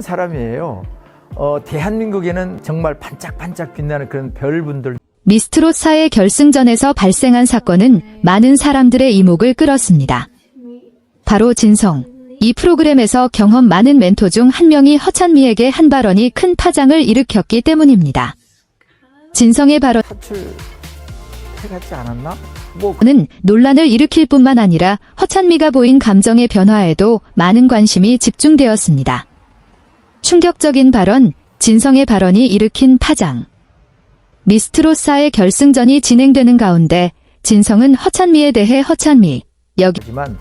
사람이에요. 대한민국에는 정말 반짝반짝 빛나는 그런 별분들. 미스트롯4의 결승전에서 발생한 사건은 많은 사람들의 이목을 끌었습니다. 바로 진성. 이 프로그램에서 경험 많은 멘토 중 한 명이 허찬미에게 한 발언이 큰 파장을 일으켰기 때문입니다. 진성의 발언은 탈출해갔지 않았나? 논란을 일으킬 뿐만 아니라 허찬미가 보인 감정의 변화에도 많은 관심이 집중되었습니다. 충격적인 발언, 진성의 발언이 일으킨 파장. 미스트롯4의 결승전이 진행되는 가운데 진성은 허찬미에 대해 하지만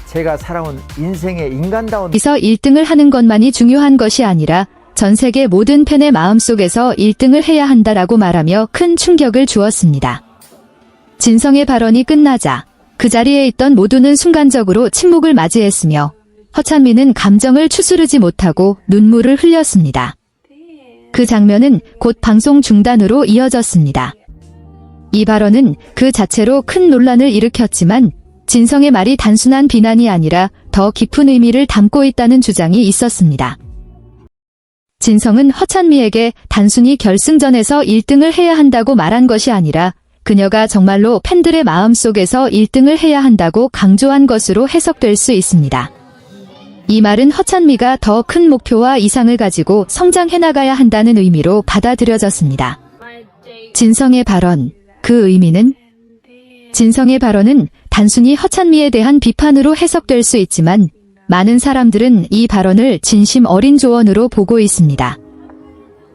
제가 살아온 인생의 인간다운 여기서 1등을 하는 것만이 중요한 것이 아니라 전 세계 모든 팬의 마음속에서 1등을 해야 한다라고 말하며 큰 충격을 주었습니다. 진성의 발언이 끝나자 그 자리에 있던 모두는 순간적으로 침묵을 맞이했으며 허찬미는 감정을 추스르지 못하고 눈물을 흘렸습니다. 그 장면은 곧 방송 중단으로 이어졌습니다. 이 발언은 그 자체로 큰 논란을 일으켰지만 진성의 말이 단순한 비난이 아니라 더 깊은 의미를 담고 있다는 주장이 있었습니다. 진성은 허찬미에게 단순히 결승전에서 1등을 해야 한다고 말한 것이 아니라 그녀가 정말로 팬들의 마음속에서 1등을 해야 한다고 강조한 것으로 해석될 수 있습니다. 이 말은 허찬미가 더 큰 목표와 이상을 가지고 성장해 나가야 한다는 의미로 받아들여졌습니다. 진성의 발언, 그 의미는? 진성의 발언은 단순히 허찬미에 대한 비판으로 해석될 수 있지만 많은 사람들은 이 발언을 진심 어린 조언으로 보고 있습니다.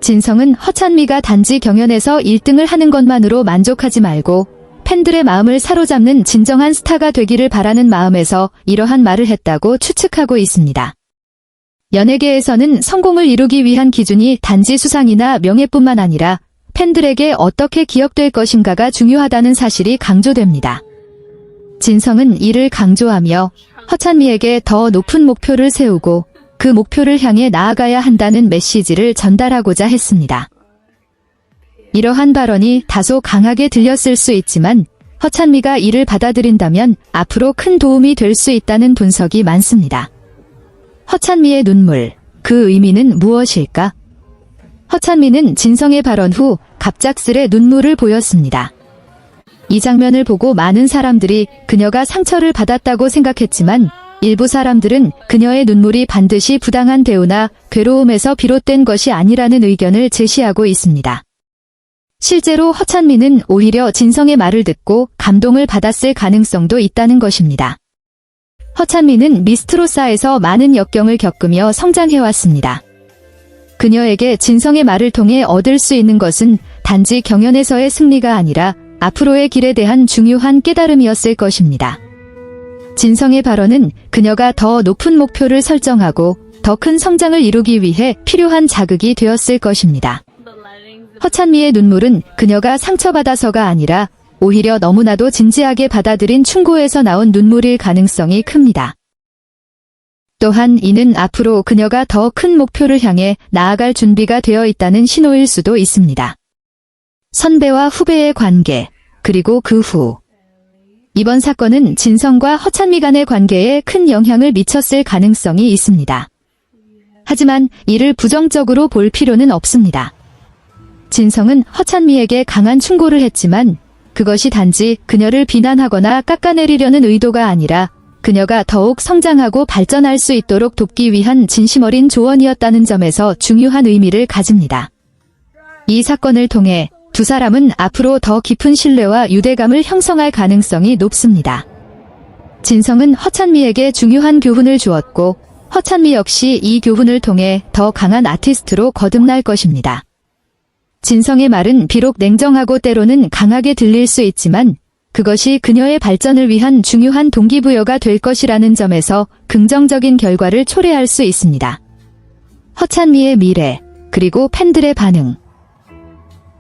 진성은 허찬미가 단지 경연에서 1등을 하는 것만으로 만족하지 말고 팬들의 마음을 사로잡는 진정한 스타가 되기를 바라는 마음에서 이러한 말을 했다고 추측하고 있습니다. 연예계에서는 성공을 이루기 위한 기준이 단지 수상이나 명예뿐만 아니라 팬들에게 어떻게 기억될 것인가가 중요하다는 사실이 강조됩니다. 진성은 이를 강조하며 허찬미에게 더 높은 목표를 세우고 그 목표를 향해 나아가야 한다는 메시지를 전달하고자 했습니다. 이러한 발언이 다소 강하게 들렸을 수 있지만 허찬미가 이를 받아들인다면 앞으로 큰 도움이 될 수 있다는 분석이 많습니다. 허찬미의 눈물, 그 의미는 무엇일까? 허찬미는 진성의 발언 후 갑작스레 눈물을 보였습니다. 이 장면을 보고 많은 사람들이 그녀가 상처를 받았다고 생각했지만 일부 사람들은 그녀의 눈물이 반드시 부당한 대우나 괴로움에서 비롯된 것이 아니라는 의견을 제시하고 있습니다. 실제로 허찬미는 오히려 진성의 말을 듣고 감동을 받았을 가능성도 있다는 것입니다. 허찬미는 미스트롯4에서 많은 역경을 겪으며 성장해왔습니다. 그녀에게 진성의 말을 통해 얻을 수 있는 것은 단지 경연에서의 승리가 아니라 앞으로의 길에 대한 중요한 깨달음이었을 것입니다. 진성의 발언은 그녀가 더 높은 목표를 설정하고 더 큰 성장을 이루기 위해 필요한 자극이 되었을 것입니다. 허찬미의 눈물은 그녀가 상처받아서가 아니라 오히려 너무나도 진지하게 받아들인 충고에서 나온 눈물일 가능성이 큽니다. 또한 이는 앞으로 그녀가 더 큰 목표를 향해 나아갈 준비가 되어 있다는 신호일 수도 있습니다. 선배와 후배의 관계, 그리고 그 후. 이번 사건은 진성과 허찬미 간의 관계에 큰 영향을 미쳤을 가능성이 있습니다. 하지만 이를 부정적으로 볼 필요는 없습니다. 진성은 허찬미에게 강한 충고를 했지만 그것이 단지 그녀를 비난하거나 깎아내리려는 의도가 아니라 그녀가 더욱 성장하고 발전할 수 있도록 돕기 위한 진심 어린 조언이었다는 점에서 중요한 의미를 가집니다. 이 사건을 통해 두 사람은 앞으로 더 깊은 신뢰와 유대감을 형성할 가능성이 높습니다. 진성은 허찬미에게 중요한 교훈을 주었고 허찬미 역시 이 교훈을 통해 더 강한 아티스트로 거듭날 것입니다. 진성의 말은 비록 냉정하고 때로는 강하게 들릴 수 있지만 그것이 그녀의 발전을 위한 중요한 동기부여가 될 것이라는 점에서 긍정적인 결과를 초래할 수 있습니다. 허찬미의 미래, 그리고 팬들의 반응.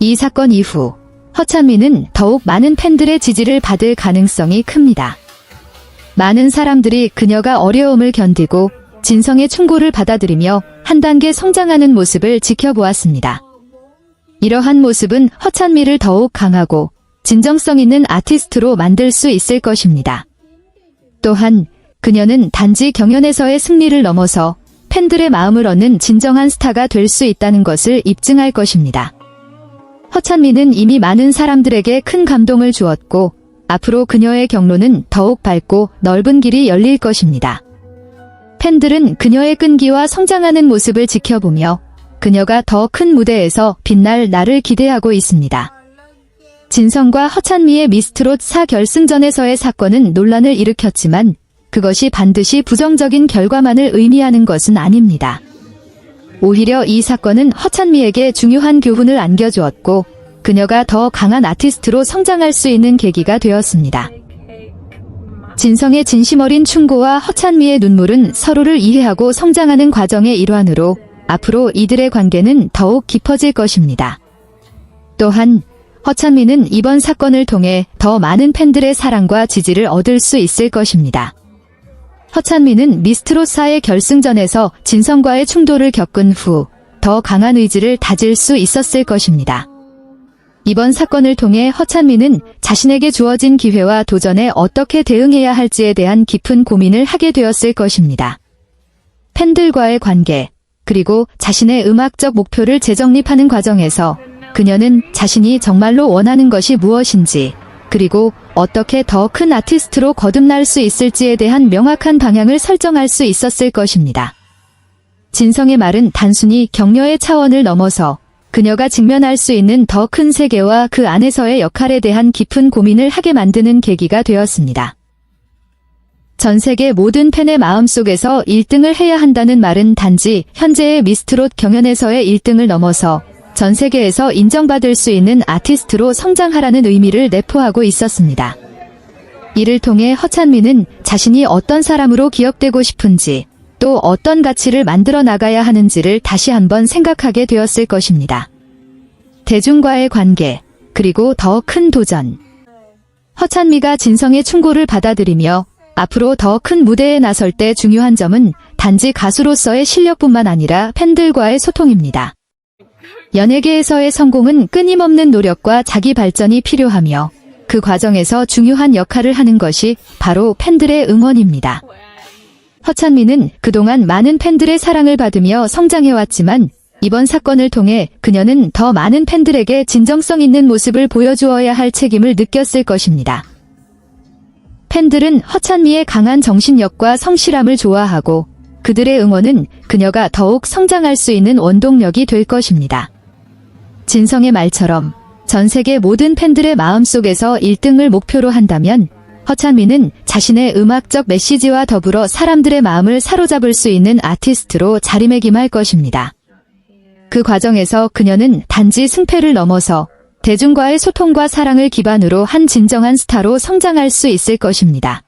이 사건 이후 허찬미는 더욱 많은 팬들의 지지를 받을 가능성이 큽니다. 많은 사람들이 그녀가 어려움을 견디고 진성의 충고를 받아들이며 한 단계 성장하는 모습을 지켜보았습니다. 이러한 모습은 허찬미를 더욱 강하고 진정성 있는 아티스트로 만들 수 있을 것입니다. 또한 그녀는 단지 경연에서의 승리를 넘어서 팬들의 마음을 얻는 진정한 스타가 될 수 있다는 것을 입증할 것입니다. 허찬미는 이미 많은 사람들에게 큰 감동을 주었고 앞으로 그녀의 경로는 더욱 밝고 넓은 길이 열릴 것입니다. 팬들은 그녀의 끈기와 성장하는 모습을 지켜보며 그녀가 더 큰 무대에서 빛날 날을 기대하고 있습니다. 진성과 허찬미의 미스트롯 4결승전에서의 사건은 논란을 일으켰지만 그것이 반드시 부정적인 결과만을 의미하는 것은 아닙니다. 오히려 이 사건은 허찬미에게 중요한 교훈을 안겨주었고 그녀가 더 강한 아티스트로 성장할 수 있는 계기가 되었습니다. 진성의 진심 어린 충고와 허찬미의 눈물은 서로를 이해하고 성장하는 과정의 일환으로 앞으로 이들의 관계는 더욱 깊어질 것입니다. 또한 허찬미는 이번 사건을 통해 더 많은 팬들의 사랑과 지지를 얻을 수 있을 것입니다. 허찬미는 미스트롯4의 결승전에서 진성과의 충돌을 겪은 후 더 강한 의지를 다질 수 있었을 것입니다. 이번 사건을 통해 허찬미는 자신에게 주어진 기회와 도전에 어떻게 대응해야 할지에 대한 깊은 고민을 하게 되었을 것입니다. 팬들과의 관계, 그리고 자신의 음악적 목표를 재정립하는 과정에서 그녀는 자신이 정말로 원하는 것이 무엇인지, 그리고 어떻게 더 큰 아티스트로 거듭날 수 있을지에 대한 명확한 방향을 설정할 수 있었을 것입니다. 진성의 말은 단순히 격려의 차원을 넘어서 그녀가 직면할 수 있는 더 큰 세계와 그 안에서의 역할에 대한 깊은 고민을 하게 만드는 계기가 되었습니다. 전 세계 모든 팬의 마음속에서 1등을 해야 한다는 말은 단지 현재의 미스트롯 경연에서의 1등을 넘어서 전 세계에서 인정받을 수 있는 아티스트로 성장하라는 의미를 내포하고 있었습니다. 이를 통해 허찬미는 자신이 어떤 사람으로 기억되고 싶은지, 또 어떤 가치를 만들어 나가야 하는지를 다시 한번 생각하게 되었을 것입니다. 대중과의 관계, 그리고 더 큰 도전. 허찬미가 진성의 충고를 받아들이며 앞으로 더 큰 무대에 나설 때 중요한 점은 단지 가수로서의 실력뿐만 아니라 팬들과의 소통입니다. 연예계에서의 성공은 끊임없는 노력과 자기 발전이 필요하며 그 과정에서 중요한 역할을 하는 것이 바로 팬들의 응원입니다. 허찬미는 그동안 많은 팬들의 사랑을 받으며 성장해왔지만 이번 사건을 통해 그녀는 더 많은 팬들에게 진정성 있는 모습을 보여주어야 할 책임을 느꼈을 것입니다. 팬들은 허찬미의 강한 정신력과 성실함을 좋아하고 그들의 응원은 그녀가 더욱 성장할 수 있는 원동력이 될 것입니다. 진성의 말처럼 전 세계 모든 팬들의 마음속에서 1등을 목표로 한다면 허찬미는 자신의 음악적 메시지와 더불어 사람들의 마음을 사로잡을 수 있는 아티스트로 자리매김할 것입니다. 그 과정에서 그녀는 단지 승패를 넘어서 대중과의 소통과 사랑을 기반으로 한 진정한 스타로 성장할 수 있을 것입니다.